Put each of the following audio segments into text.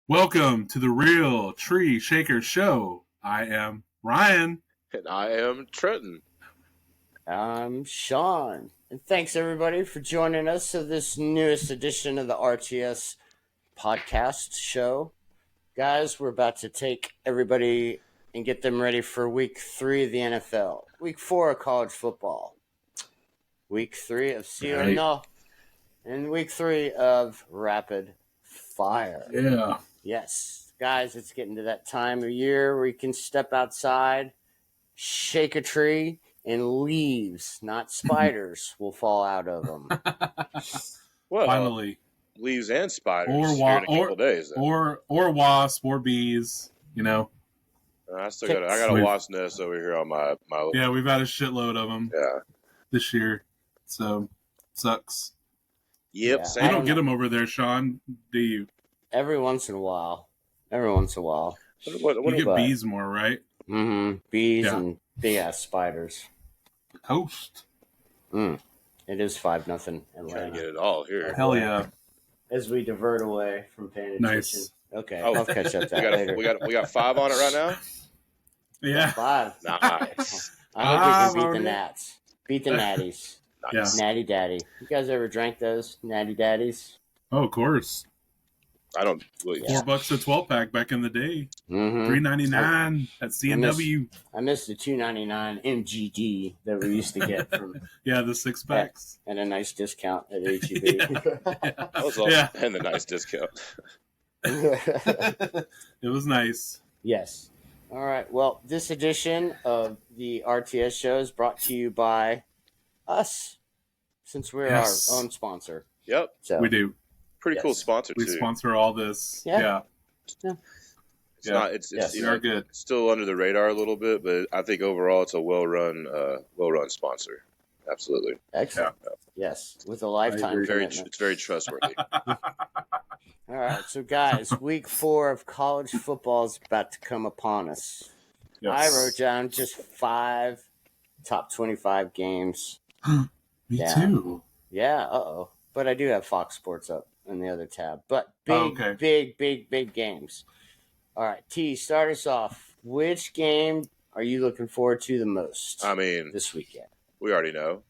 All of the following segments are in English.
Welcome to the Real Tree Shaker Show. I am Ryan. And I am Trenton. I'm Sean. And thanks everybody for joining us for this newest edition of the RTS podcast show. Guys, we're about to take everybody and get them ready for week 3 of the NFL. Week 4 of college football. Week 3 of CNL. And week 3 of Rapid Fire. Yeah. Yes. Guys, it's getting to that time of year where you can step outside, shake a tree, and leaves, not spiders, will fall out of them. Well, Finally. leaves and spiders Or here in a couple days. Then. Or wasp or bees, you know. I got a wasp nest over here on my. Yeah, we've had a shitload of them this year. So, sucks. Yep. Yeah. You don't get them over there, Sean, do you? Every once in a while. What You get bees more, right? Mm-hmm. Bees and big-ass spiders. Toast. It is 5-0 Trying Atlanta. to get it all here. Hell yeah. As we divert away from paying attention. Nice. Okay, Oh, I'll catch up to that later. We got 5 on it right now. Yeah. 5. Nice. I hope we can beat the Nats. Beat the Natties. Yeah. Natty Daddy. You guys ever drank those Natty Daddies? Oh, of course. I don't. Well, $4 a 12-pack back in the day. Mm-hmm. $3.99 at CNW. I missed the $2.99 MGD that we used to get from Yeah, the 6-packs. at a nice discount at HEB. That was all, and the nice discount. It was nice. Yes. All right. Well, this edition of the RTS show is brought to you by us, since we're our own sponsor. Yep. So We do. Pretty cool sponsor We too. sponsor all this. Yeah. It's not. It's we are good. It's still under the radar a little bit, but I think overall it's a well-run sponsor. Absolutely. Excellent. Yes, with a lifetime commitment. It's very trustworthy. All right, so guys, week 4 of college football is about to come upon us. Yes. I wrote down just 5 top 25 games. Me too. Yeah, but I do have Fox Sports up in the other tab. But big games. All right, T, start us off. Which game are you looking forward to the most? I mean, this weekend. We already know.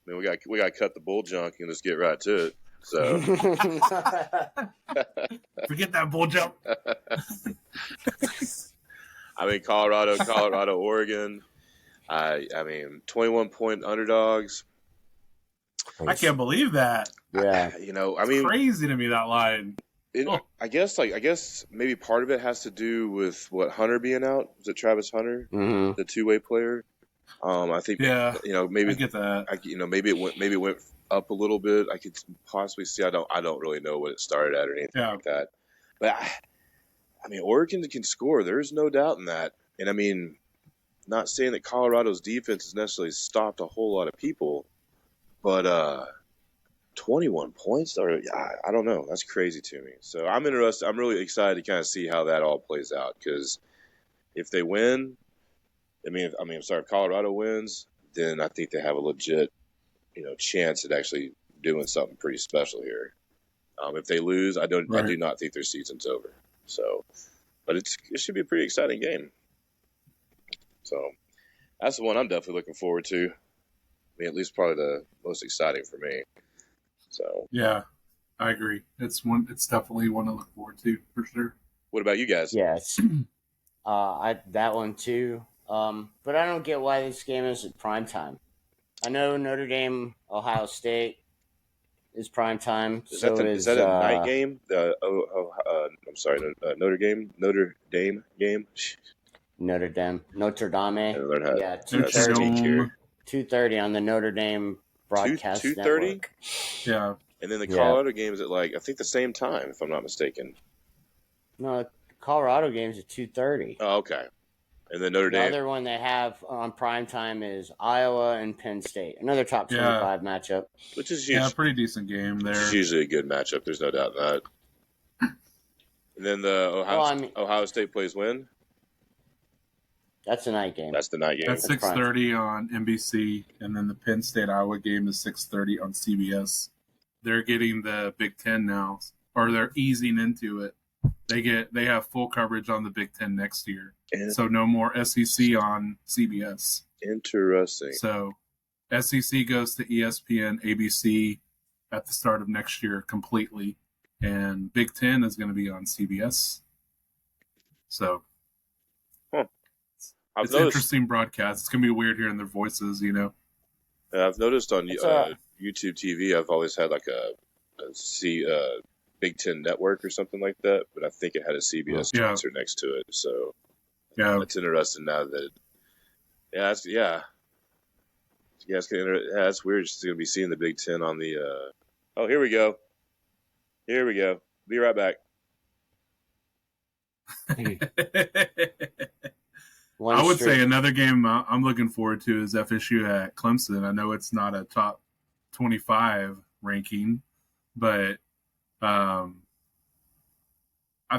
I mean, we got to cut the bull junk and just get right to it. So forget that bull jump. I mean, Colorado, Oregon. I mean, 21-point underdogs. I can't believe that. Yeah, I mean, crazy to me that line. I guess maybe part of it has to do with what Hunter being out. Was it Travis Hunter, the two-way player? I think. Yeah. Maybe I get that. Maybe it went up a little bit. I could possibly see. I don't really know what it started at or anything like that. But I mean, Oregon can score. There's no doubt in that. And I mean, not saying that Colorado's defense has necessarily stopped a whole lot of people, but 21 points, I don't know. That's crazy to me. So I'm interested. I'm really excited to kind of see how that all plays out, because if they win, if Colorado wins, then I think they have a legit, chance at actually doing something pretty special here. If they lose, I do not think their season's over. So, but it should be a pretty exciting game. So that's the one I'm definitely looking forward to. I mean, at least probably the most exciting for me. So yeah, I agree. It's definitely one to look forward to for sure. What about you guys? Yes, that one too. But I don't get why this game is at prime time. I know Notre Dame, Ohio State is prime time. Is that a night game? I'm sorry, Notre Dame game. Notre Dame. Yeah, 2:30 on the Notre Dame broadcast 2:30. network. Yeah, and then the Colorado game is at I think the same time, if I'm not mistaken. No, Colorado game's at 2:30. Oh, okay. And then Notre Dame. The other one they have on prime time is Iowa and Penn State. Another top 25 matchup. Which is usually, pretty decent game there. It's usually a good matchup. There's no doubt in that. And then the Ohio State plays when? That's a night game. That's the night game. That's 6:30 on NBC, and then the Penn State Iowa game is 6:30 on CBS. They're getting the Big Ten now, or they're easing into it. they have full coverage on the Big Ten next year. So no more SEC on CBS. Interesting. So SEC goes to ESPN, ABC at the start of next year completely, and Big Ten is going to be on CBS. So it's an interesting broadcast. It's going to be weird hearing their voices, you know. I've noticed on YouTube TV, I've always had like a Big Ten Network or something like that, but I think it had a CBS sponsor next to it. So it's interesting now that it's weird just to be seeing the Big Ten on the. Oh, here we go. Be right back. I would say another game I'm looking forward to is FSU at Clemson. I know it's not a top 25 ranking, but I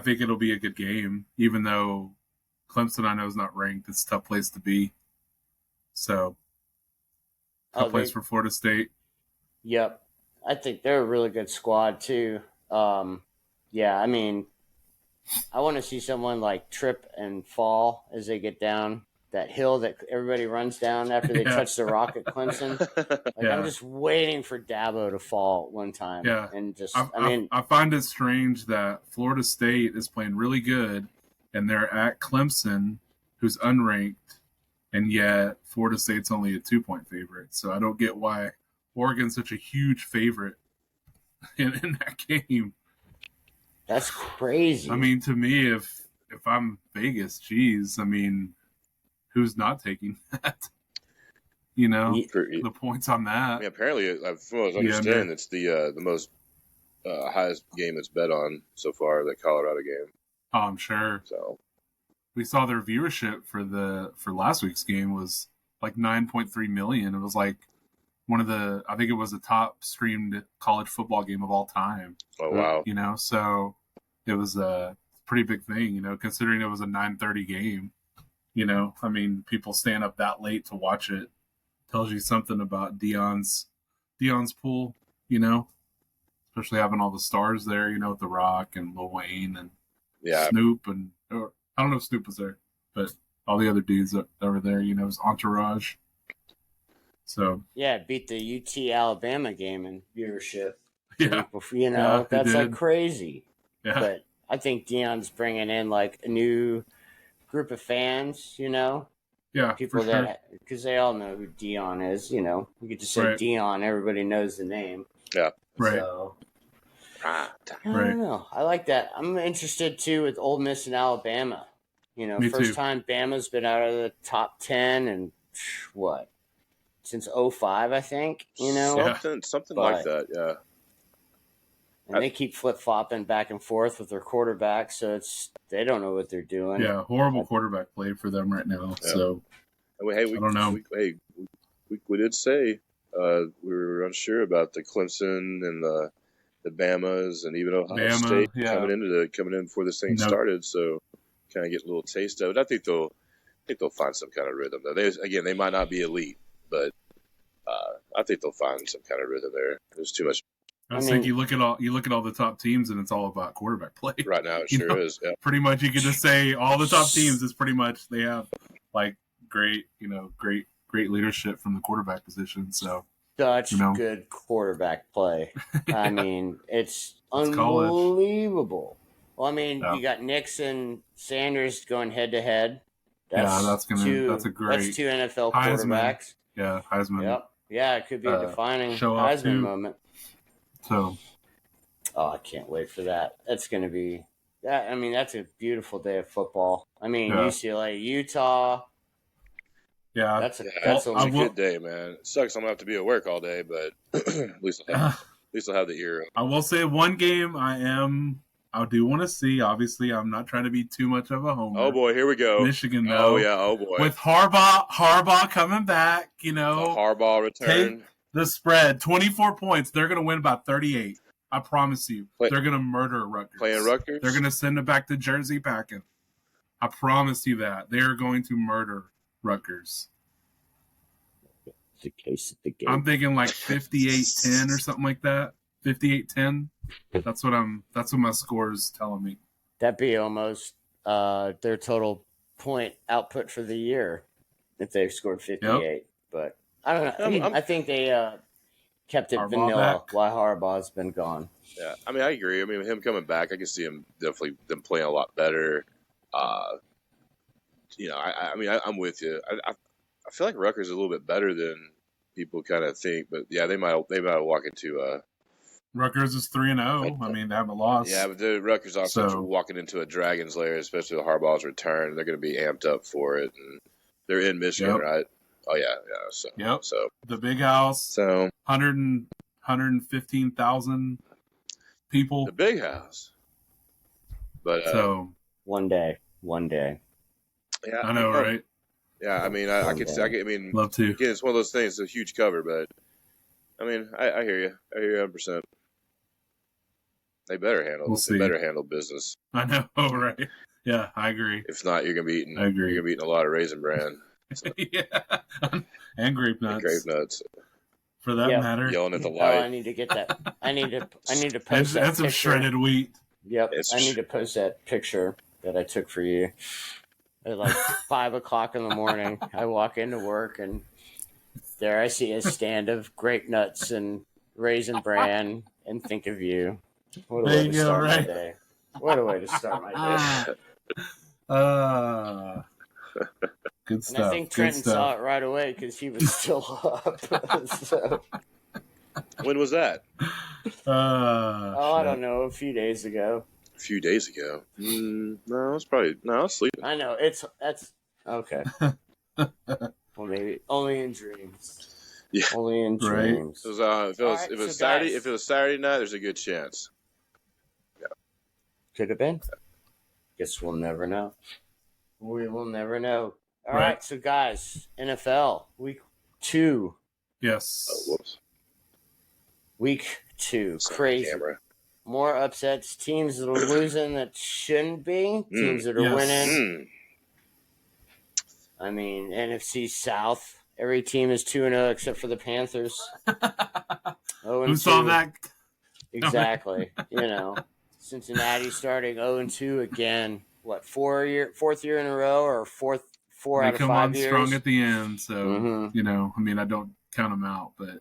think it'll be a good game, even though Clemson I know is not ranked. It's a tough place to be. So, tough place for Florida State. Yep. I think they're a really good squad, too. I mean, I want to see someone like trip and fall as they get down that hill that everybody runs down after they touch the rock at Clemson. I'm just waiting for Dabo to fall one time. Yeah. And just, I find it strange that Florida State is playing really good and they're at Clemson, who's unranked, and yet Florida State's only a 2-point favorite. So I don't get why Oregon's such a huge favorite in that game. That's crazy. I mean, to me, if I'm Vegas, geez, I mean, who's not taking that? You know, the points on that. I mean, apparently, from what I understand, it's the most highest game that's bet on so far, the Colorado game. Oh, I'm sure. So we saw their viewership for last week's game was like 9.3 million. It was like I think it was the top streamed college football game of all time. Oh, wow. You know, so it was a pretty big thing, you know, considering it was a 9:30 game. You know, I mean, people staying up that late to watch it tells you something about Dion's pool, you know, especially having all the stars there, you know, with The Rock and Lil Wayne and Snoop. I don't know if Snoop was there, but all the other dudes that were there, you know, his entourage. So it beat the UT Alabama game in viewership. Yeah, you know, that's like crazy. Yeah, but I think Dion's bringing in like a new group of fans. You know, people because they all know who Dion is. You know, you could just say Dion, everybody knows the name. Yeah, right. So, I don't know. I like that. I'm interested too with Ole Miss and Alabama. You know, first time Bama's been out of the top 10 and what? Since 2005, I think, you know? Something like that, yeah. And they keep flip-flopping back and forth with their quarterback, so they don't know what they're doing. Yeah, horrible quarterback play for them right now. Yeah. So, I don't know. We did say we were unsure about the Clemson and the Bamas and even Ohio State coming in before this thing started, so kind of get a little taste of it. I think they'll find some kind of rhythm, though. They might not be elite, but I think they'll find some kind of rhythm there. There's too much. I think you look at all the top teams, and it's all about quarterback play right now. It sure is. Yeah. Pretty much, you could just say all the top teams is pretty much they have like great leadership from the quarterback position. So such good quarterback play. I mean, it's unbelievable. Well, I mean, you got Nixon, Sanders going head to head. That's two NFL quarterbacks. Yeah, Heisman. Yep. Yeah, it could be a defining Heisman moment. So, I can't wait for that. That's going to be that. I mean, that's a beautiful day of football. I mean, UCLA, Utah. Yeah, that's a good day, man. It sucks. I'm gonna have to be at work all day, but at least I'll have the ear. I will say one game I do want to see. Obviously, I'm not trying to be too much of a homer. Oh boy, here we go. Michigan, though. Oh yeah. Oh boy. With Harbaugh coming back, you know, the Harbaugh return. Take the spread, 24 points. They're gonna win about 38. I promise you. They're gonna murder Rutgers. Playing Rutgers. They're gonna send it back to Jersey packing. I promise you that they are going to murder Rutgers. The case of the game. I'm thinking like 58-10 or something like that. 58-10. That's what my score is telling me. That'd be almost their total point output for the year if they scored 58. Yep. But I don't know. I think they kept it vanilla while Harbaugh's been gone. Yeah, I mean, I agree. I mean, with him coming back, I can see him definitely them playing a lot better. I'm with you. I feel like Rutgers is a little bit better than people kind of think, but yeah, they might walk into Rutgers is 3-0. I mean, they haven't lost. Yeah, but the Rutgers also walking into a Dragon's Lair, especially with Harbaugh's return. They're going to be amped up for it, and they're in Michigan, right? Oh yeah. So the big house. So 115,000 people. The big house. But one day. Yeah, I know, right? Yeah, I mean, I could love to. Again, it's one of those things. It's a huge cover, but I mean, I hear you. I hear you 100%. They better handle business. I know, right? Yeah, I agree. If not, you're gonna be eating. I agree. You're gonna be eating a lot of Raisin Bran. So. Yeah, and grape nuts. For that matter. Yelling at the light. I need to get that. I need to post that. That's some shredded wheat. Yep, I need to post that picture that I took for you. At like 5 o'clock in the morning, I walk into work and there I see a stand of grape nuts and Raisin Bran and think of you. What a way to start my day. What a way to start my day. Good stuff. And I think Trenton saw it right away because he was still up. So. When was that? I don't know. A few days ago. A few days ago? No, it's probably... No, I was sleeping. I know. That's... Okay. Well, maybe only in dreams. Yeah. Only in dreams. If it was Saturday night, there's a good chance. Yeah. Could have been. Guess we'll never know. We will never know. All right, so guys, NFL week 2. Yes. Oh, whoops. Week 2, crazy. More upsets. Teams that are losing that shouldn't be. Teams that are winning. I mean, NFC South. Every team is 2-0 except for the Panthers. Who saw that? Exactly. Cincinnati starting 0-2 again. What, fourth year in a row, or four out of 5 years? They come on strong at the end, so I mean, I don't count them out, but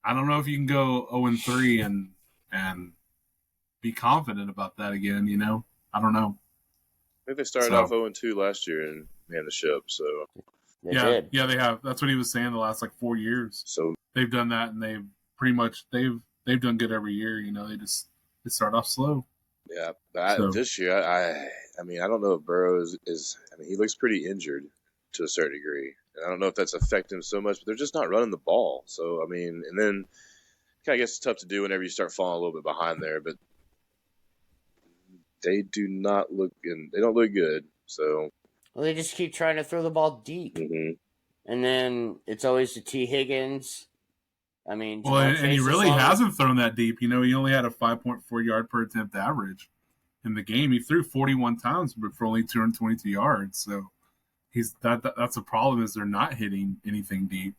I don't know if you can go 0-3 and be confident about that again. I don't know. I think they started off 0-2 last year and ran the ship. So they did. Yeah, they have. That's what he was saying. The last 4 years, so they've done that, and they've pretty much they've done good every year. They start off slow. Yeah, but this year, I mean, I don't know if Burrow is. I mean, he looks pretty injured to a certain degree, and I don't know if that's affected him so much. But they're just not running the ball. So I mean, and then I guess it's tough to do whenever you start falling a little bit behind there. But they do not look, and they don't look good. So they just keep trying to throw the ball deep, and then it's always to T. Higgins. I mean, and he really hasn't thrown that deep. He only had a 5.4 yard per attempt average in the game. He threw 41 times, but for only 222 yards. So that's a problem. Is they're not hitting anything deep.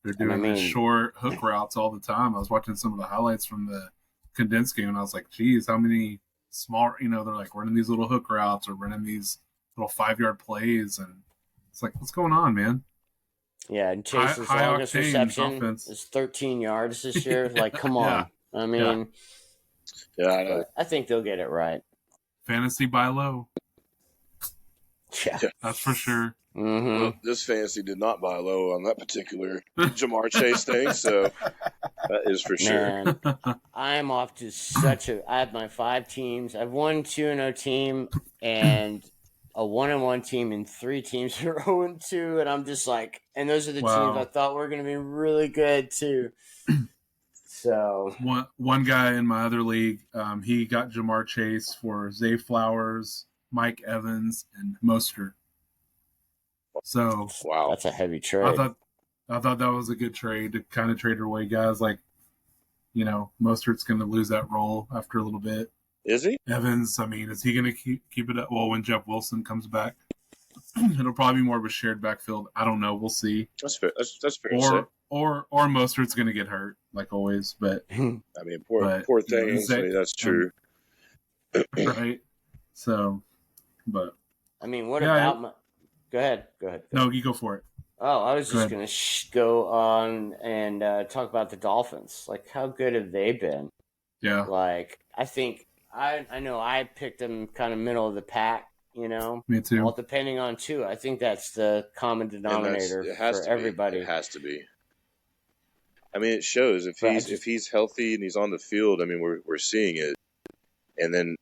They're doing these short hook routes all the time. I was watching some of the highlights from the condensed game, and I was like, "Geez, how many small?" They're running these little hook routes or running these little 5-yard plays, and it's like, what's going on, man? Yeah, and Chase's longest reception is 13 yards this year. Come on. Yeah. I mean, I think they'll get it right. Fantasy buy low. Yeah. That's for sure. Mm-hmm. Well, this fantasy did not buy low on that particular Ja'Marr Chase thing, so that is for sure. I am off to I have my 5 teams. I have 1 2-0 team and a 1-1 team and 3 teams that are 0-2, and I'm just and those are the teams I thought were going to be really good too. So one guy in my other league, he got Ja'Marr Chase for Zay Flowers, Mike Evans, and Mostert. So that's a heavy trade. I thought that was a good trade to kind of trade away guys Mostert's going to lose that role after a little bit. Is he? Evans, I mean, is he going to keep it up? Well, when Jeff Wilson comes back, it'll probably be more of a shared backfield. I don't know. We'll see. That's fair. That's fair. Or Mostert's going to get hurt, like always. But I mean, poor thing. That's true. Right. So, but I mean, what about Go ahead. No, you go for it. Oh, I was just going to go on and talk about the Dolphins. Like, how good have they been? Yeah. Like, I think I know I picked them kind of middle of the pack. You know, me too. Well, depending on Tua, I think that's the common denominator for everybody. It has to be. I mean, it shows if he's healthy and he's on the field. I mean, we're seeing it. And then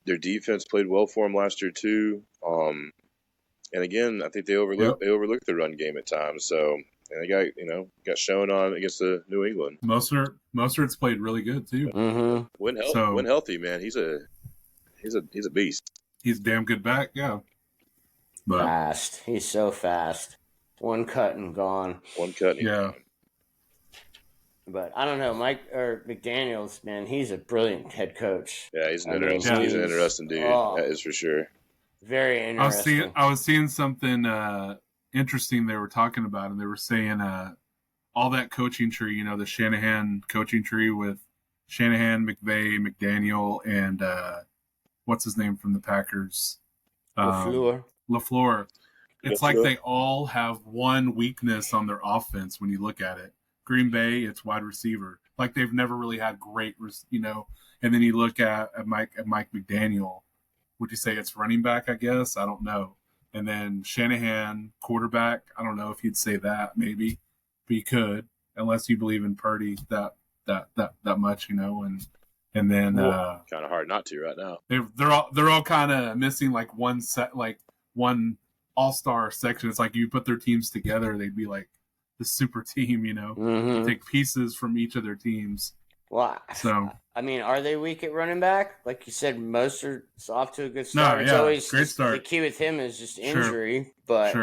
their defense played well for him last year too. And again, I think they overlooked the run game at times. So and they got shown on against the New England. Mostert's played really good too. Mm-hmm. When healthy, man, he's a beast. He's a damn good back, yeah. But fast. He's so fast. One cut and gone. Yeah. But I don't know, McDaniels, man, he's a brilliant head coach. Yeah, he's an interesting dude. That is for sure. Very interesting. I was seeing something interesting they were talking about, and they were saying all that coaching tree, the Shanahan coaching tree with Shanahan, McVay, McDaniel, and what's his name from the Packers? LaFleur. It's like they all have one weakness on their offense when you look at it. Green Bay, it's wide receiver. Like they've never really had great, And then you look at Mike McDaniel. Would you say it's running back? I guess I don't know. And then Shanahan, quarterback. I don't know if you'd say that. Maybe, but you could, unless you believe in Purdy that much, And then kind of hard not to right now. They're all kind of missing like one all-star section. It's like you put their teams together, they'd be like the super team, Mm-hmm. Take pieces from each of their teams. Well, so I mean, are they weak at running back? Like you said, Mostert's off to a good start. No, it's always great start. The key with him is just injury. But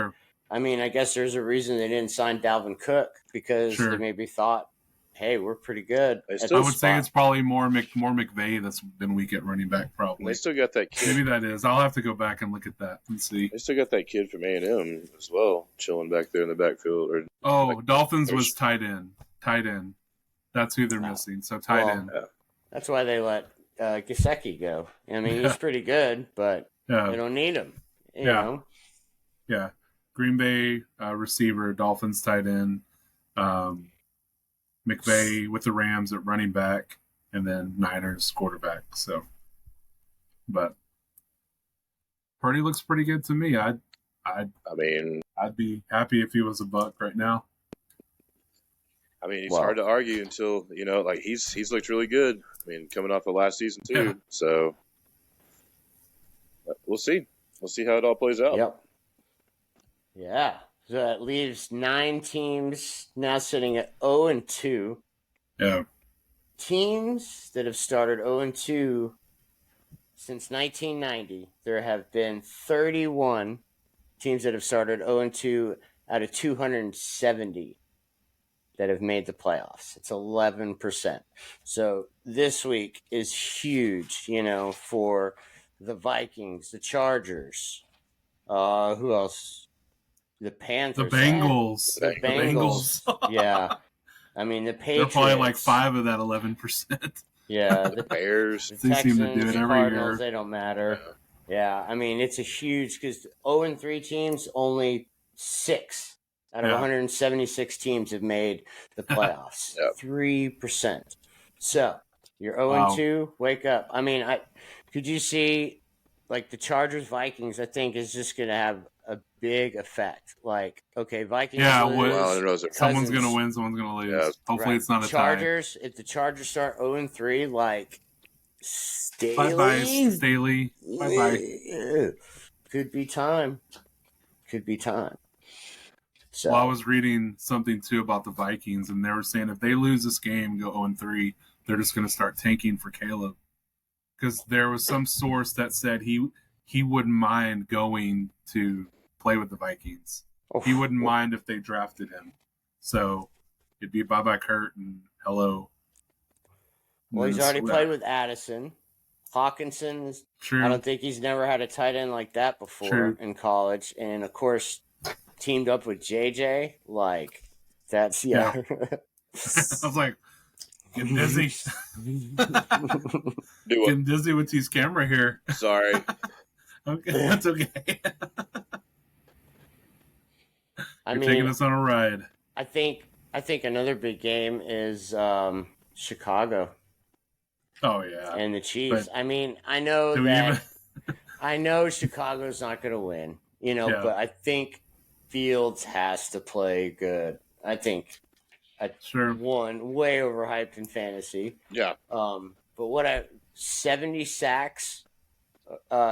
I mean, I guess there's a reason they didn't sign Dalvin Cook because they maybe thought, hey, we're pretty good. I would say it's probably more McVay that's been weak at running back. Probably they still got that kid. Maybe that is. I'll have to go back and look at that and see. They still got that kid from A&M as well, chilling back there in the backfield. Dolphins was tight end. That's who they're missing. So tight end. Yeah. That's why they let Gesicki go. I mean, he's pretty good, but they don't need him. You know? Yeah. Green Bay receiver, Dolphins tight end. McVay with the Rams at running back, and then Niners quarterback. So, but Purdy looks pretty good to me. I'd be happy if he was a Buck right now. I mean, it's hard to argue until he's looked really good. I mean, coming off the last season too. Yeah. So we'll see. We'll see how it all plays out. Yep. Yeah. So that leaves 9 teams now sitting at 0-2. Yeah. Teams that have started 0-2 since 1990. There have been 31 teams that have started 0-2 out of 270 that have made the playoffs. It's 11%. So this week is huge, for the Vikings, the Chargers. Who else? The Panthers. The Bengals. The Bengals. Yeah. I mean, the Patriots. They're probably like 5 of that 11%. Yeah. The Bears. The Texans, seem to do it every Cardinals, year. They don't matter. Yeah. I mean, it's a huge, because 0-3 teams, only 6 out of 176 teams have made the playoffs. 3%. So, you're 0-2, wake up. I mean, could you see, like, the Chargers-Vikings, I think, is just going to have a big effect. Like, okay, Vikings. Yeah, someone's going to win, someone's going to lose. Yeah. Hopefully, it's not a Chargers. tie. If the Chargers start 0-3, like Staley, bye. Could be time. So, I was reading something too about the Vikings, and they were saying if they lose this game and go 0-3, they're just going to start tanking for Caleb, because there was some source that said he wouldn't mind going to play with the Vikings. He wouldn't mind if they drafted him. So it'd be bye-bye Kurt and hello. Well, he's already played with Addison. Hawkinson, I don't think he's never had a tight end like that before in college. And, of course, teamed up with JJ. Like, that's, I was like, Getting dizzy. Getting dizzy with his camera here. Sorry. Okay, that's okay. You're taking us on a ride. I think another big game is Chicago. Oh yeah, and the Chiefs. But I mean, I know that I know Chicago's not going to win, but I think Fields has to play good. I think one way overhyped in fantasy. Yeah. But 70 sacks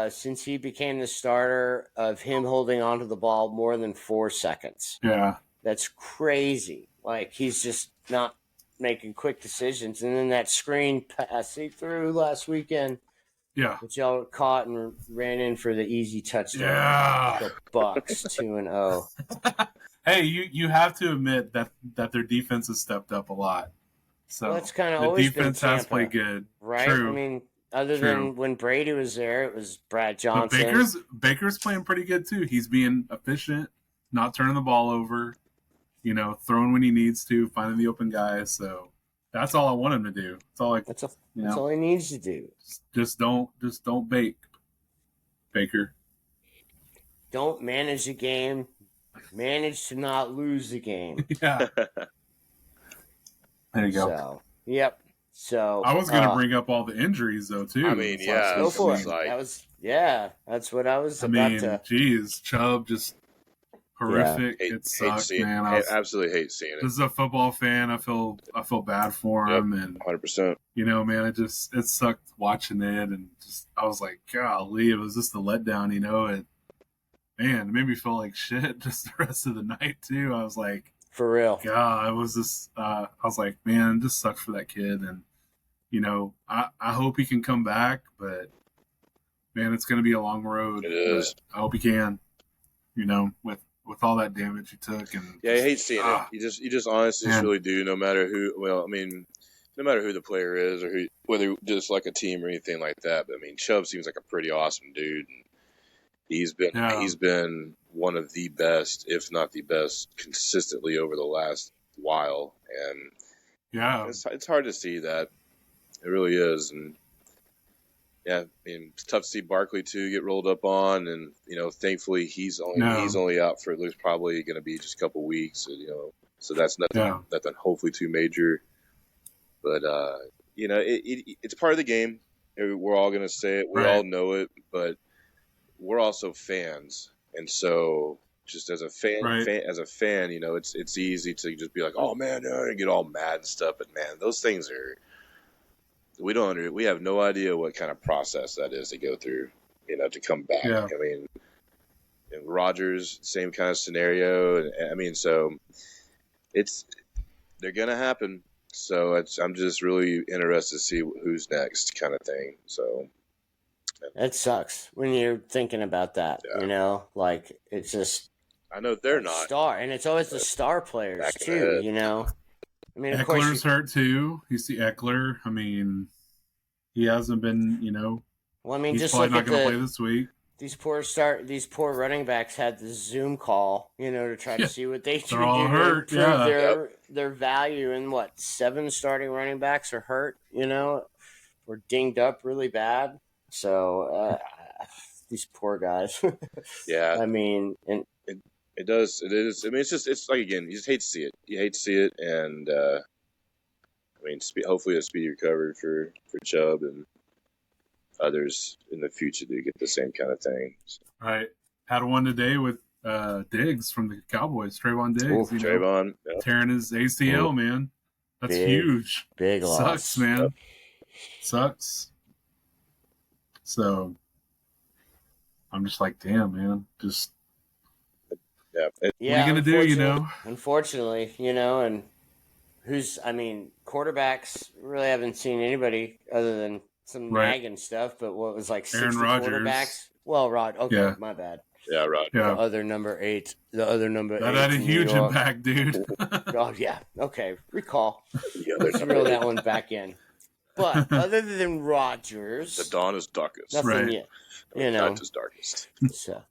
since he became the starter, of him holding onto the ball more than 4 seconds. Yeah. That's crazy. Like, he's just not making quick decisions. And then that screen pass he threw last weekend, which y'all caught and ran in for the easy touchdown. Yeah. The Bucks 2-0. Hey, you have to admit that their defense has stepped up a lot. So well, it's kind of the always defense been Tampa, has played good, right? True. I mean, other than when Brady was there, it was Brad Johnson. But Baker's playing pretty good too. He's being efficient, not turning the ball over, throwing when he needs to, finding the open guys. So that's all I want him to do. That's all he needs to do. Just don't bake, Baker. Don't manage the game. Manage to not lose the game. Yeah. There you go. So, yep. So I was going to bring up all the injuries though too. I mean, yeah, go for it. That's what I was about to. Geez, Chubb just horrific. It sucks, man. I absolutely hate seeing it. As a football fan, I feel bad for him, and 100%. Man, it sucked watching it, and just I was like, golly, it was just a letdown, it made me feel like shit just the rest of the night too. I was like, for real. God, I was just, I was like, man, this sucks for that kid. And, I hope he can come back, but man, it's going to be a long road. It is. I hope he can, with all that damage he took. And yeah, I hate seeing it. You just honestly really do, no matter who, no matter who the player is or whether just like a team or anything like that. But I mean, Chubb seems like a pretty awesome dude. And he's been one of the best, if not the best, consistently over the last while, and it's hard to see that. It really is, and it's tough to see Barkley too get rolled up on, and thankfully he's only out for at least probably going to be just a couple weeks, so that's nothing hopefully too major, but it's part of the game. We're all going to say it, we all know it, but we're also fans. And so, just as a fan, it's easy to just be like, "Oh man," and get all mad and stuff. But man, those things are we have no idea what kind of process that is to go through, to come back. Yeah. I mean, and Rodgers, same kind of scenario. And I mean, so they're gonna happen. So I'm just really interested to see who's next, kind of thing. So. It sucks when you're thinking about that, like it's just. I know they're not star, and it's always the star players too. I mean, of Eckler's hurt too. You see Eckler. I mean, he hasn't been. Well, I mean, he's just probably look not going to play this week. These poor running backs had the Zoom call, to try to see what they can do all hurt. to prove their value. And 7 starting running backs are hurt. Or dinged up really bad. So these poor guys. Yeah. I mean, and it does. It is. I mean, it's like, again, you just hate to see it. You hate to see it, and hopefully a speedy recovery for Chubb and others in the future to get the same kind of thing. All right. Had one today with Diggs from the Cowboys, Trayvon Diggs. Trayvon tearing his ACL, man. That's huge. Big loss. Sucks, man. Yep. Sucks. So I'm just like, damn, man. Just what are you gonna do? Unfortunately, and quarterbacks really haven't seen anybody other than some nagging stuff. But what was like 60 quarterbacks? Well, Rod. Okay, my bad. Yeah, Rod. Yeah. The other number 8. The other number 8. That had a huge impact, dude. Oh yeah. Okay. Recall. Let's reel that one back in. But other than Rodgers, the dawn is darkest. Nothing yet. The night is darkest. So,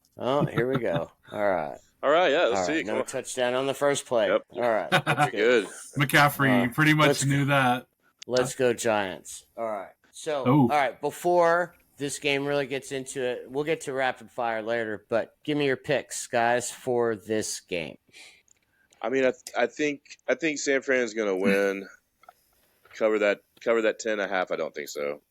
here we go. All right. Yeah. Let's see. No touchdown on the first play. Yep. All right. That's good. McCaffrey pretty much knew that. Let's go Giants. All right. So, all right, before this game really gets into it, we'll get to rapid fire later, but give me your picks, guys, for this game. I mean, I think San Fran's going to win. Cover that 10.5. I don't think so.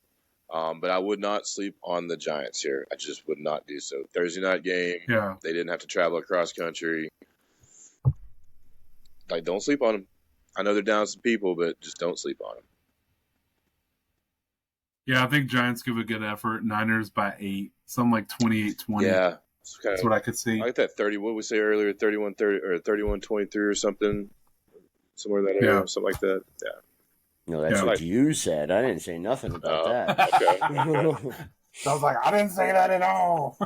But I would not sleep on the Giants here. I just would not do so. Thursday night game. Yeah. They didn't have to travel across country. Like, don't sleep on them. I know they're down some people, but just don't sleep on them. Yeah, I think Giants give a good effort. Niners by 8. Something like 28-20. Yeah. That's what I could see. I like that 30. What did we say earlier? 31-30 or 31-23 or something. Somewhere in that area. Something like that. Yeah. No, that's what you said. I didn't say nothing about that. Okay. So I was like, I didn't say that at all.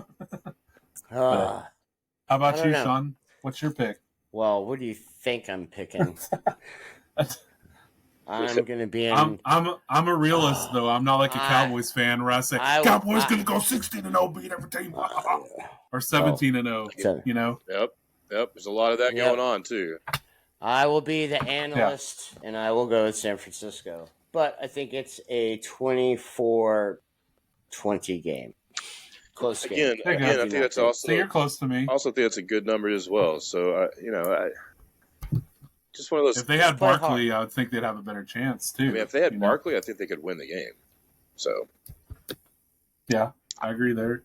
How about you, Sean? What's your pick? Well, what do you think I'm picking? I'm gonna be in. I'm a realist though. I'm not like a Cowboys fan where I say Cowboys gonna go 16-0, beat every team, or 17-0. You know. Yep. There's a lot of that going on too. I will be the analyst, and I will go with San Francisco. But I think it's a 24-20 game. Close game. Again, I think that's also. So you're close to me. I also think that's a good number as well. So, just one of those. If they had Barkley, I would think they'd have a better chance too. I mean, if they had Barkley, I think they could win the game. So. Yeah, I agree there.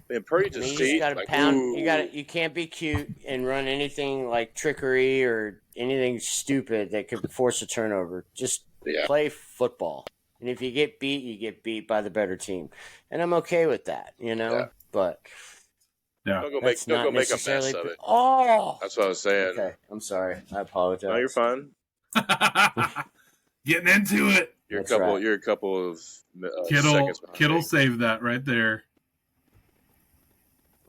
And Purdy just you got to pound. You can't be cute and run anything like trickery or anything stupid that could force a turnover. Just play football. And if you get beat by the better team. And I'm okay with that, you know? Yeah. But don't go make a mess of it. Oh! That's what I was saying. Okay, I'm sorry. I apologize. No, you're fine. Getting into it. You're a couple of Kittle saved that right there.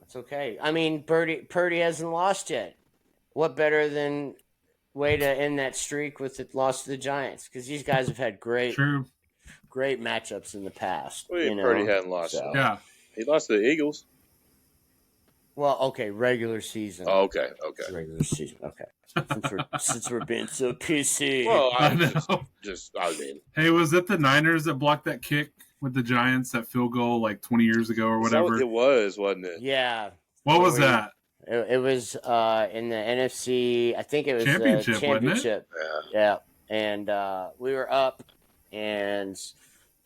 It's okay. I mean, Purdy hasn't lost yet. What better than way to end that streak with the loss to the Giants? Because these guys have had great matchups in the past. Well, Purdy hadn't lost. So. Yeah, he lost to the Eagles. Well, okay, regular season. Oh, okay. Regular season. Okay. Since we're being so PC. Well, I mean. Hey, was it the Niners that blocked that kick with the Giants, that field goal like 20 years ago or whatever? It was, wasn't it? Yeah. What was that? It was in the NFC. I think it was championship, the championship. Wasn't it? Yeah. And we were up, and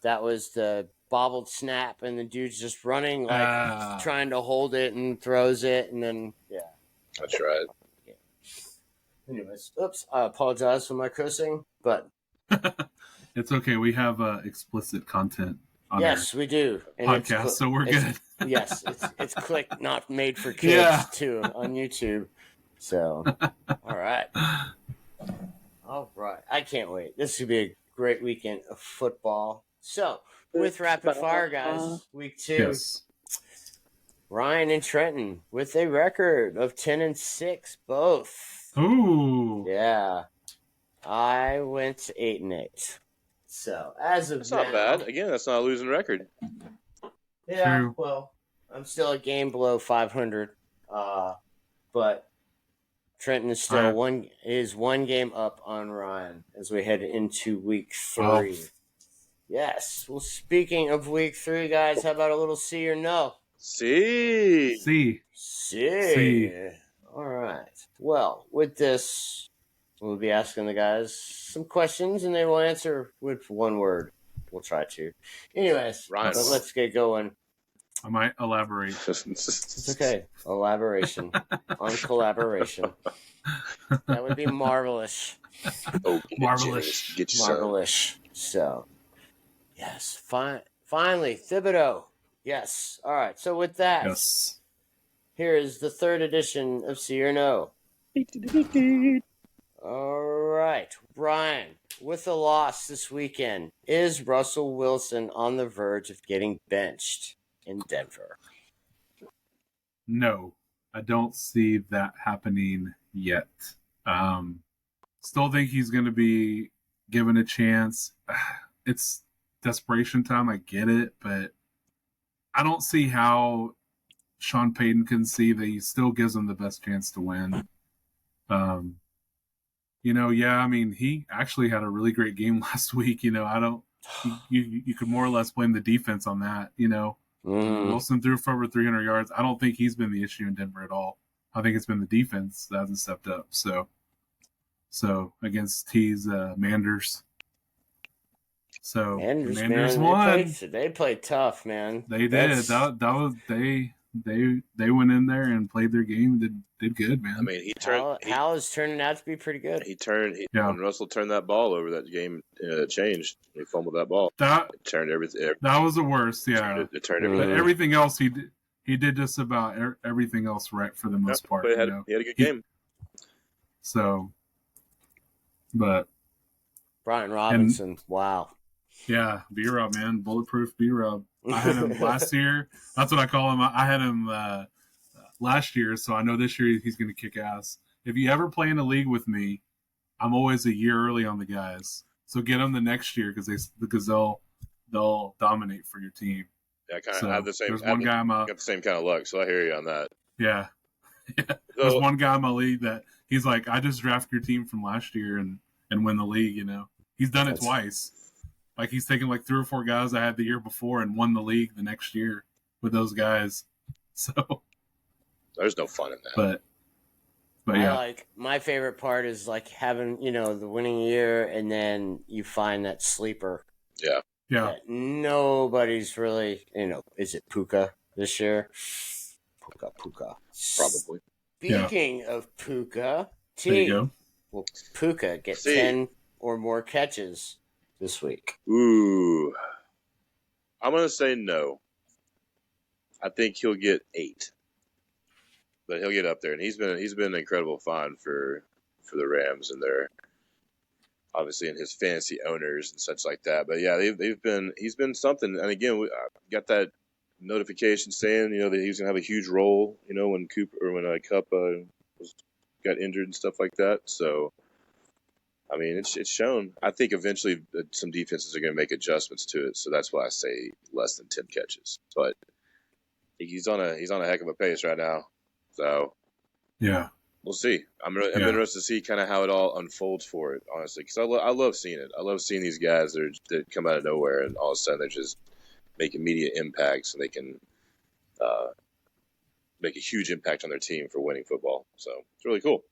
that was the bobbled snap, and the dude's just running like trying to hold it and throws it, and then That's right. Yeah. Anyways, oops. I apologize for my cursing, but it's okay. We have explicit content on yes, we do. And podcast, so we're good. Yes, it's click not made for kids too on YouTube. So, all right. I can't wait. This should be a great weekend of football. So, with rapid fire, guys, week 2. Yes. Ryan and Trenton with a record of 10-6, both. Ooh. Yeah. I went 8-8. So, as of that's not bad. Again, that's not a losing record. Yeah, True. Well, I'm still a game below 500. But Trenton is still one game up on Ryan as we head into week 3. Oh. Yes. Well, speaking of week 3, guys, how about a little see or no? See. All right. Well, with this, we'll be asking the guys some questions, and they will answer with one word. We'll try to. Anyways, Ryan. But let's get going. I might elaborate. It's okay. Elaboration on collaboration. That would be marvelous. Oh, marvelous. Get you marvelous. So, yes. Finally, Thibodeau. Yes. All right. So with that, here is the 3rd edition of See or No. All right. Brian, with a loss this weekend, is Russell Wilson on the verge of getting benched in Denver? No, I don't see that happening yet. Still think he's going to be given a chance. It's desperation time. I get it, but I don't see how Sean Payton can see that he still gives him the best chance to win. I mean, he actually had a really great game last week. I don't. You could more or less blame the defense on that. Wilson threw for over 300 yards. I don't think he's been the issue in Denver at all. I think it's been the defense that hasn't stepped up. So against T's Manders. So Manders won. They played tough, man. They did. That was they went in there and played their game. Did good, man. I mean, Hal is turning out to be pretty good. When Russell turned that ball over, that game changed. He fumbled that ball. It turned everything. That was the worst. Yeah, it turned everything. But everything else he did just about everything else right for the most part. But he had a good game. So, but Brian Robinson, wow. Yeah, B-Rob, man, bulletproof B-Rob. I had him last year. That's what I call him. I had him last year, so I know this year he's going to kick ass. If you ever play in a league with me, I'm always a year early on the guys. So get them the next year because they'll dominate for your team. Yeah, I kind of have the same. There's one guy got the same kind of luck, so I hear you on that. Yeah. There's one guy in my league that he's like, I just draft your team from last year and win the league. He's done it twice. Like he's taken like 3 or 4 guys I had the year before and won the league the next year with those guys. So there's no fun in that. But yeah. Like my favorite part is like having, the winning year and then you find that sleeper. Yeah. Yeah. That nobody's really, is it Puka this year? Puka. Probably. Speaking of Puka, there you go. Will Puka get 10 or more catches this week? Ooh. I'm going to say no. I think he'll get 8. But he'll get up there, and he's been an incredible find for the Rams and their obviously in his fantasy owners and such like that. But yeah, he's been something. And again, we got that notification saying that he was gonna have a huge role. When Kupp got injured and stuff like that. So I mean, it's shown. I think eventually some defenses are gonna make adjustments to it. So that's why I say less than 10 catches. But he's on a heck of a pace right now. So, yeah, we'll see. I'm interested to see kind of how it all unfolds for it, honestly, because I love seeing it. I love seeing these guys that come out of nowhere and all of a sudden they're just make immediate impacts and they can make a huge impact on their team for winning football. So it's really cool.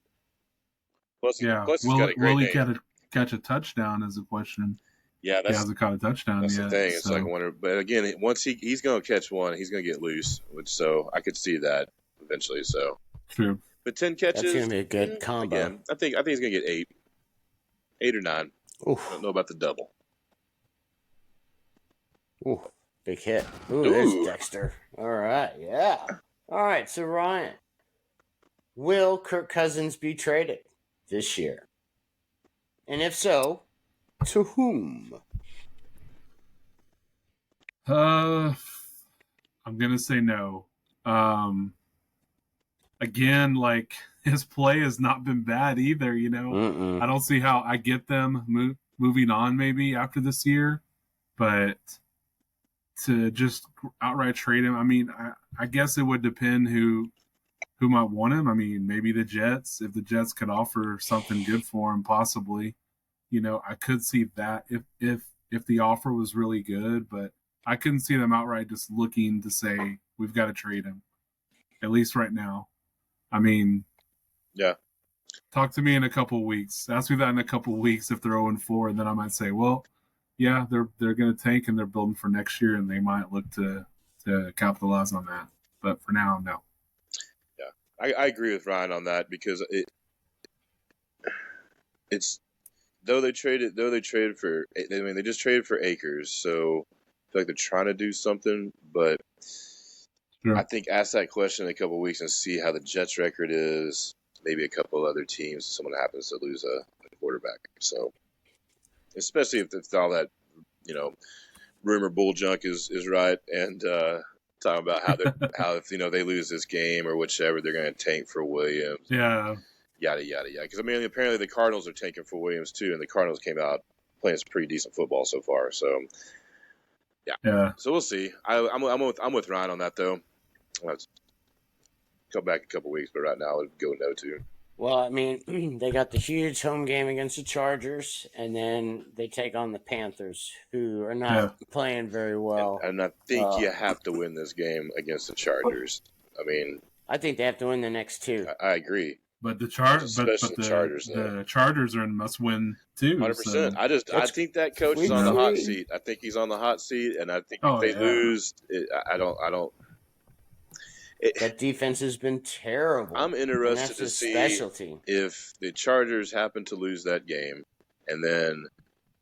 Plus he's got a great name. Catch a touchdown is a question. Yeah, he hasn't caught a touchdown yet. That's the thing. It's like I wonder, but again, once he's going to catch one, he's going to get loose. So I could see that eventually. So true. But 10 catches. That's going to be a good combo. Again, I think he's going to get 8 or 9. Oof. I don't know about the double. Ooh, big hit. Ooh, there's Dexter. All right, yeah. All right, so Ryan, will Kirk Cousins be traded this year? And if so, to whom? I'm gonna say no. Again, like his play has not been bad either. I don't see how. I get them moving on maybe after this year, but to just outright trade him, I mean, I guess it would depend who might want him. I mean, maybe the Jets, if the Jets could offer something good for him, possibly. I could see that if the offer was really good, but I couldn't see them outright just looking to say we've got to trade him, at least right now. I mean, yeah. Talk to me in a couple of weeks. Ask me that in a couple of weeks if they're 0-4, and then I might say, well, yeah, they're going to tank and they're building for next year, and they might look to capitalize on that. But for now, no. Yeah, I agree with Ryan on that because it's though they traded for. I mean, they just traded for Akers, so I feel like they're trying to do something. But sure. I think ask that question in a couple of weeks and see how the Jets' record is. Maybe a couple of other teams. Someone happens to lose a quarterback, so. Especially if all that, rumor bull junk is right, and talking about how if they lose this game or whichever, they're going to tank for Williams. Yeah. Yada yada yada. Because I mean, apparently the Cardinals are tanking for Williams too, and the Cardinals came out playing some pretty decent football so far. So yeah. So we'll see. I'm with Ryan on that though. I'll come back a couple weeks, but right now I'd go no to. Well, I mean, they got the huge home game against the Chargers, and then they take on the Panthers, who are not playing very well. And I think you have to win this game against the Chargers. I mean, I think they have to win the next two. I agree. But the Chargers are in must-win too. 100%. So. I think that coach is on the hot seat. I think he's on the hot seat, and I think if they lose, I don't. That defense has been terrible. I'm interested to see if the Chargers happen to lose that game, and then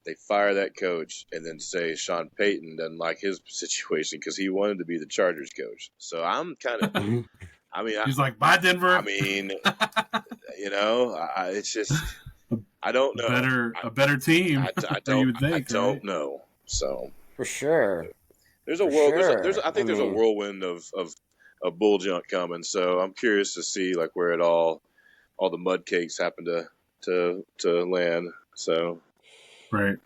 they fire that coach, and then say Sean Payton doesn't like his situation because he wanted to be the Chargers coach. So I'm kind of. I mean, he's like, bye, Denver. I mean, it's just, I don't know. A better team. I don't know. So for sure, there's a world. I think there's a whirlwind of bull junk coming. So I'm curious to see like where it all the mud cakes happen to land. So right.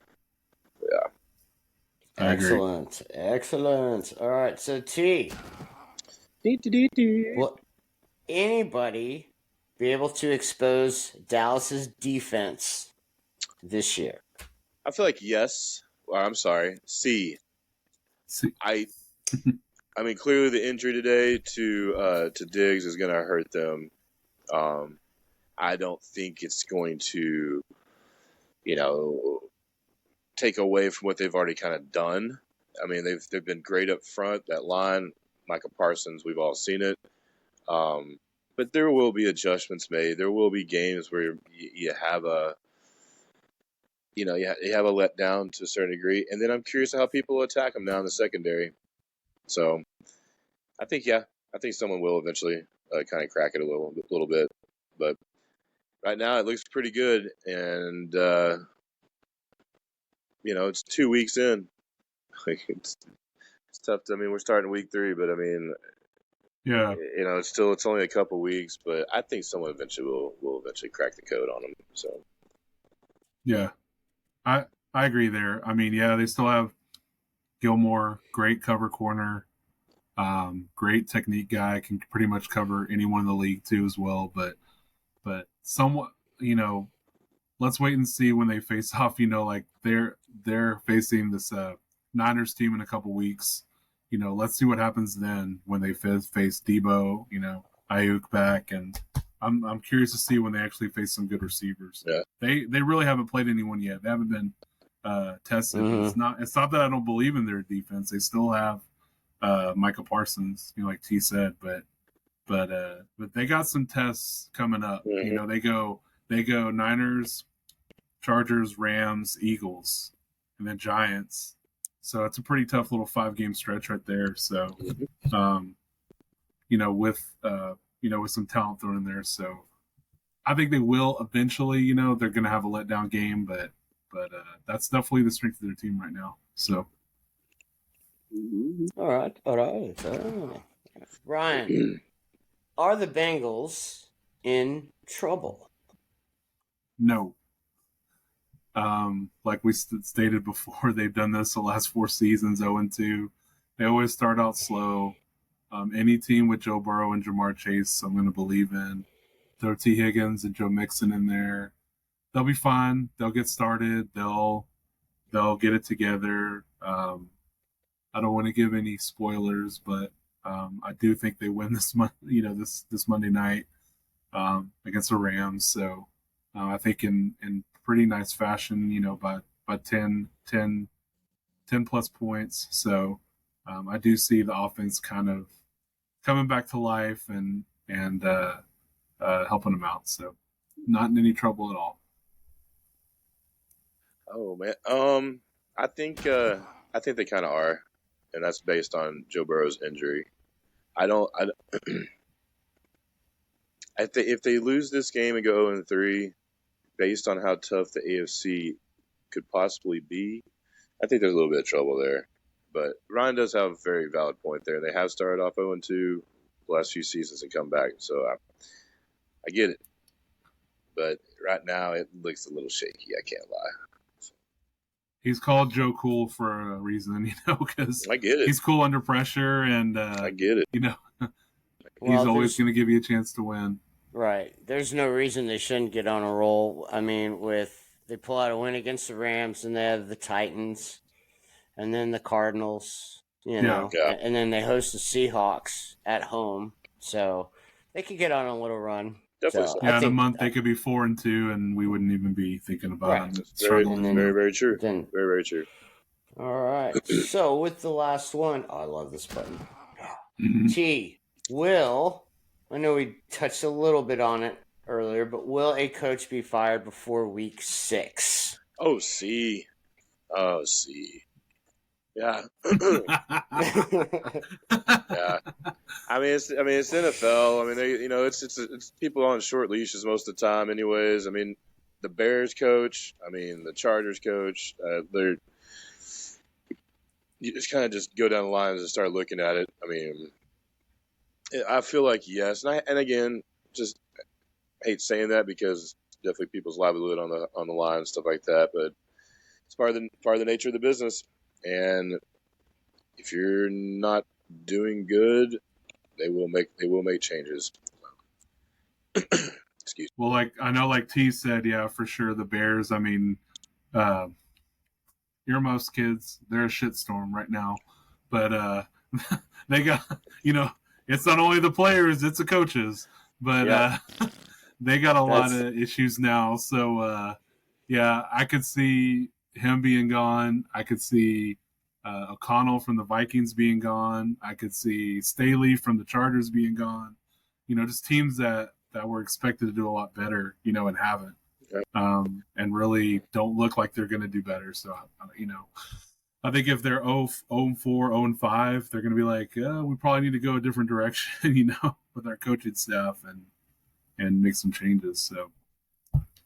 Yeah. Excellent. All right, so T. Will anybody be able to expose Dallas's defense this year? I feel like yes. Well, I'm sorry. C. I mean, clearly the injury today to Diggs is going to hurt them. I don't think it's going to, take away from what they've already kind of done. I mean, they've been great up front. That line. Micah Parsons, we've all seen it. But there will be adjustments made. There will be games where you have a letdown to a certain degree. And then I'm curious how people attack them now in the secondary. So I think someone will eventually kind of crack it a little bit. But right now it looks pretty good. And, it's 2 weeks in. It's tough. We're starting week 3, but yeah, it's only a couple weeks, but I think someone eventually will eventually crack the code on them. So, yeah, I agree there. I mean, yeah, they still have Gilmore, great cover corner, great technique guy, can pretty much cover anyone in the league too as well. But somewhat, let's wait and see when they face off. Like they're facing this Niners team in a couple weeks. Let's see what happens then when they face Debo, Ayuk back, and I'm curious to see when they actually face some good receivers. Yeah. They really haven't played anyone yet. They haven't been tested. Mm-hmm. It's not that I don't believe in their defense. They still have Micah Parsons, like T said, but they got some tests coming up. Mm-hmm. They go Niners, Chargers, Rams, Eagles, and then Giants. So it's a pretty tough little 5-game stretch right there. So, with some talent thrown in there. So I think they will eventually, they're going to have a letdown game, but that's definitely the strength of their team right now. So. All right. Ryan, are the Bengals in trouble? No. Like we stated before, they've done this the last 4 seasons, 0-2. They always start out slow. Any team with Joe Burrow and Jamar Chase, I'm going to believe in. Throw T. Higgins and Joe Mixon in there. They'll be fine. They'll get started. They'll get it together. I don't want to give any spoilers, but I do think they win this Monday night against the Rams. So I think in pretty nice fashion, by 10 plus points. So I do see the offense kind of coming back to life and helping them out. So not in any trouble at all. Oh man, I think they kind of are, and that's based on Joe Burrow's injury. If they lose this game and go 0-3, based on how tough the AFC could possibly be, I think there's a little bit of trouble there. But Ryan does have a very valid point there. They have started off 0-2 the last few seasons and come back, so I get it. But right now it looks a little shaky. I can't lie. He's called Joe Cool for a reason, because I get it. He's cool under pressure, and I get it. He's always going to give you a chance to win. Right. There's no reason they shouldn't get on a roll. I mean, they pull out a win against the Rams, and they have the Titans, and then the Cardinals, and then they host the Seahawks at home. So they could get on a little run. Definitely. So, in a month they could be 4-2, and we wouldn't even be thinking about them. Very, very true. Very, very true. All right. So with the last one, I love this button. T, I know we touched a little bit on it earlier, but will a coach be fired before week 6? Oh, C. Yeah. Yeah. I mean, it's NFL. I mean, it's people on short leashes most of the time, anyways. I mean, the Bears coach. I mean, the Chargers coach. You just kind of just go down the lines and start looking at it. I mean, I feel like yes, and again, just hate saying that because definitely people's livelihood on the line and stuff like that. But it's part of the nature of the business. And if you're not doing good, they will make changes. Excuse me. Well, I know, like T said, yeah, for sure, the Bears. I mean, earmuffs, kids, they're a shitstorm right now. But they got, it's not only the players, it's the coaches. But they got a lot of issues now. So, yeah, I could see him being gone. I could see O'Connell from the Vikings being gone. I could see Staley from the Chargers being gone. Just teams that were expected to do a lot better, and haven't. And really don't look like they're going to do better. So, I think if they're 0-4, 0-5, they're going to be like, we probably need to go a different direction, with our coaching staff and make some changes. So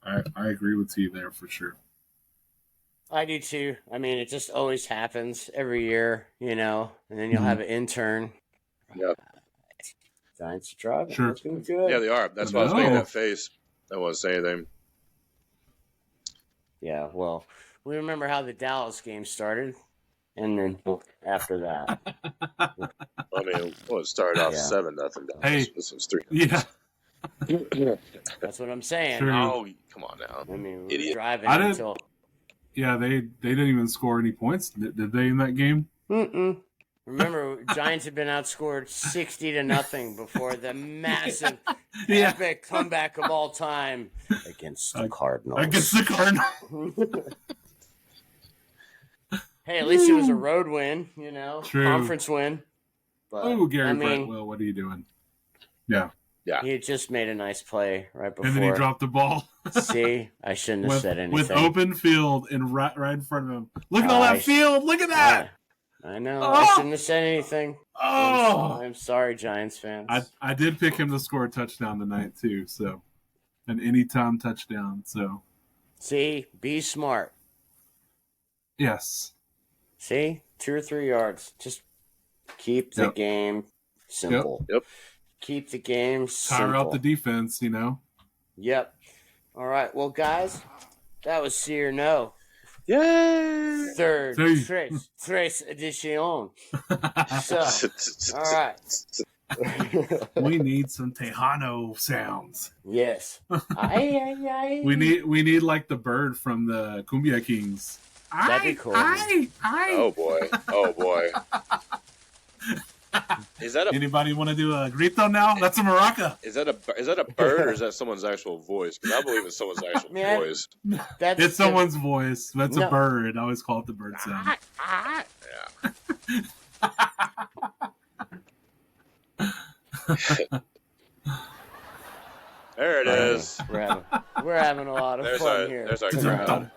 I agree with you there for sure. I do too. I mean, it just always happens every year, and then you'll have an intern. Yep. Giants are driving. Sure. Good. Yeah, they are. That's why I was making that face. I wasn't saying anything. Yeah, well, we remember how the Dallas game started, and then after that. I mean, it started off 7-0. Hey, this was 3. Yeah. That's what I'm saying. True. Oh, come on now. I mean, we Idiot. were driving until... Yeah, they didn't even score any points, did they, in that game? Remember, Giants had been outscored 60-0 before the massive, epic comeback of all time against the Cardinals. Hey, at least it was a road win, True. Conference win. But, Gary Brentwell, what are you doing? Yeah. Yeah. He just made a nice play right before. And then he dropped the ball. See, I shouldn't have said anything. With open field and right in front of him. Look at all that field. Look at that. I know. I shouldn't have said anything. I'm sorry, Giants fans. I did pick him to score a touchdown tonight, too. So, an anytime touchdown. So, see, be smart. Yes. See, 2 or 3 yards. Just keep the game simple. Yep. Keep the game simple. Tire out the defense, Yep. All right. Well, guys, that was See or No. Yay! Third Tres edition. So, all right. We need some Tejano sounds. Yes. We need like the bird from the Cumbia Kings. That'd be cool. Oh boy. Is that anybody want to do a grito now? That's a maraca. Is that a bird or is that someone's actual voice? Because I believe it's someone's actual voice. It's someone's voice. That's a bird. I always call it the bird sound. There it is. We're having a lot of fun here. There's our crowd.